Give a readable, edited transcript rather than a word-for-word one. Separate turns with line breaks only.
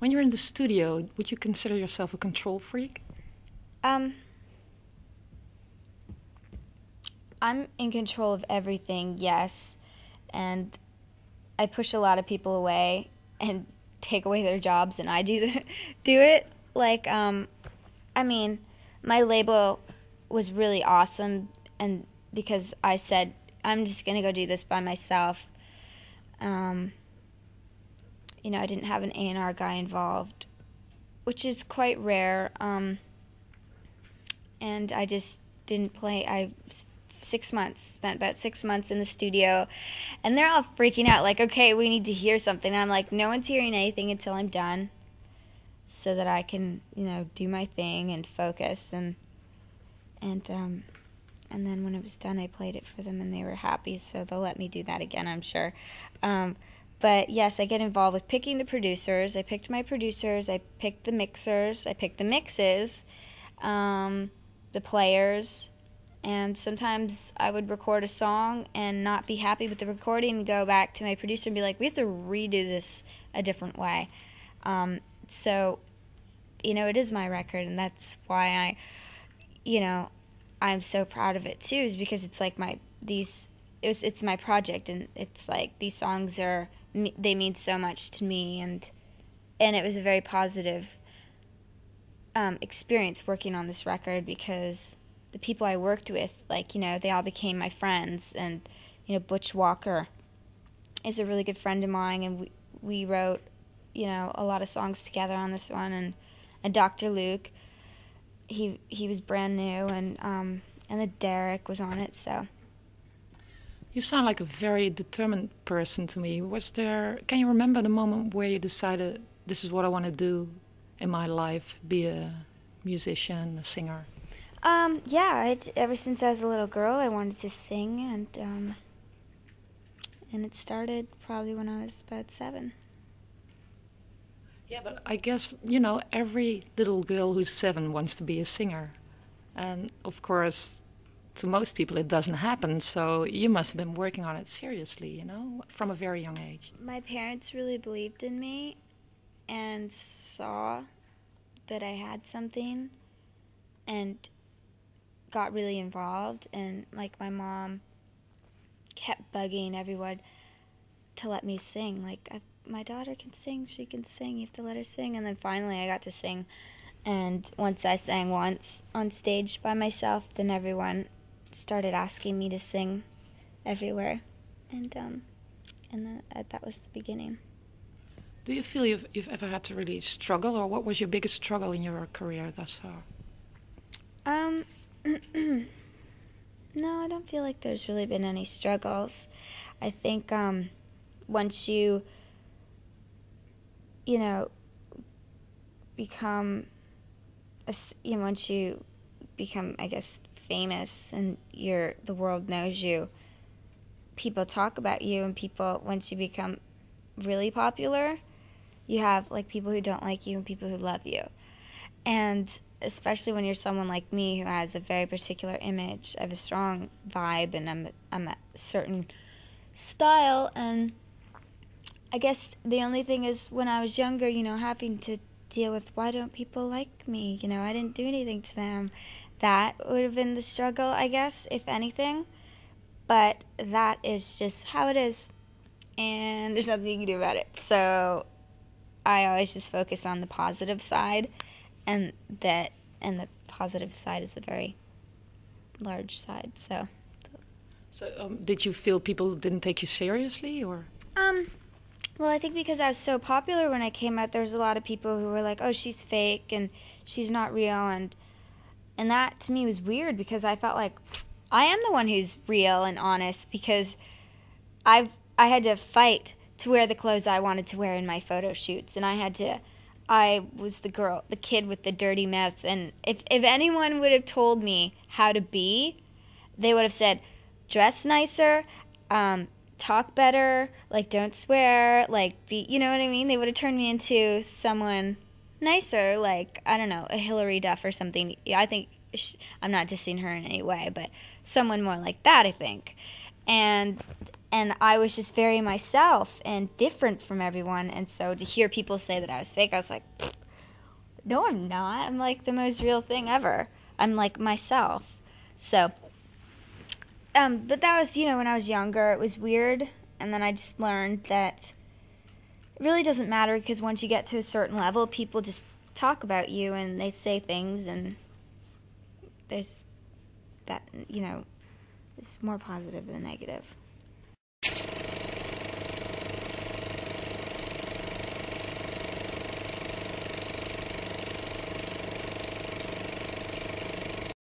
When you're in the studio, would you consider yourself a control freak?
Um, I'm in control of everything, yes, and I push a lot of people away and take away their jobs, and I do it. Like, I mean, my label was really awesome, and because I said I'm just gonna go do this by myself. I didn't have an A&R guy involved, which is quite rare. And I just didn't play. Spent about 6 months in the studio, and they're all freaking out, like, okay, we need to hear something. And I'm like, no one's hearing anything until I'm done, so that I can, do my thing and focus. And then when it was done, I played it for them, and they were happy, so they'll let me do that again, I'm sure. But yes, I get involved with picking the producers. I picked my producers. I picked the mixers. I picked the mixes, the players. And sometimes I would record a song and not be happy with the recording and go back to my producer and be like, we have to redo this a different way. So, it is my record, and that's why I'm so proud of it too, is because it's like it's my project, and it's like these songs they mean so much to me, and it was a very positive experience working on this record, because the people I worked with, they all became my friends. And Butch Walker is a really good friend of mine, and we wrote a lot of songs together on this one. And Dr. Luke, he was brand new, and then Derek was on it. So
You sound like a very determined person to me. Can you remember the moment where you decided, this is what I want to do in my life, be a musician, a singer?
Yeah, ever since I was a little girl, I wanted to sing, and it started probably when I was about 7.
Yeah, but I guess, every little girl who's 7 wants to be a singer. And of course, to most people it doesn't happen, so you must have been working on it seriously, from a very young age.
My parents really believed in me and saw that I had something and got really involved. And like, my mom kept bugging everyone to let me sing. Like, my daughter can sing, she can sing, you have to let her sing. And then finally I got to sing, and once I sang once on stage by myself, then everyone started asking me to sing everywhere, and then that was the beginning.
Do you feel you've ever had to really struggle, or what was your biggest struggle in your career thus far?
No, I don't feel like there's really been any struggles. I think once you become once you become, I guess, famous, and the world knows you, people talk about you, and once you become really popular, you have like people who don't like you and people who love you. And especially when you're someone like me who has a very particular image, I have a strong vibe, and I'm a certain style. And I guess the only thing is, when I was younger, having to deal with, why don't people like me? I didn't do anything to them. That would have been the struggle, I guess, if anything. But that is just how it is, and there's nothing you can do about it. So I always just focus on the positive side, and the positive side is a very large side. So
did you feel people didn't take you seriously, or?
Well, I think because I was so popular when I came out, there was a lot of people who were like, oh, she's fake and she's not real, and that to me was weird, because I felt like I am the one who's real and honest, because I had to fight to wear the clothes I wanted to wear in my photo shoots, and I was the kid with the dirty mouth, and if anyone would have told me how to be, they would have said, dress nicer, talk better, like, don't swear, like, be, you know what I mean? They would have turned me into someone nicer, like, I don't know, a Hillary Duff or something. I think, I'm not dissing her in any way, but someone more like that, I think. And And I was just very myself and different from everyone. And so to hear people say that I was fake, I was like, no, I'm not. I'm like the most real thing ever. I'm like myself. So, but that was, when I was younger, it was weird. And then I just learned that it really doesn't matter, because once you get to a certain level, people just talk about you and they say things, and there's that, it's more positive than negative.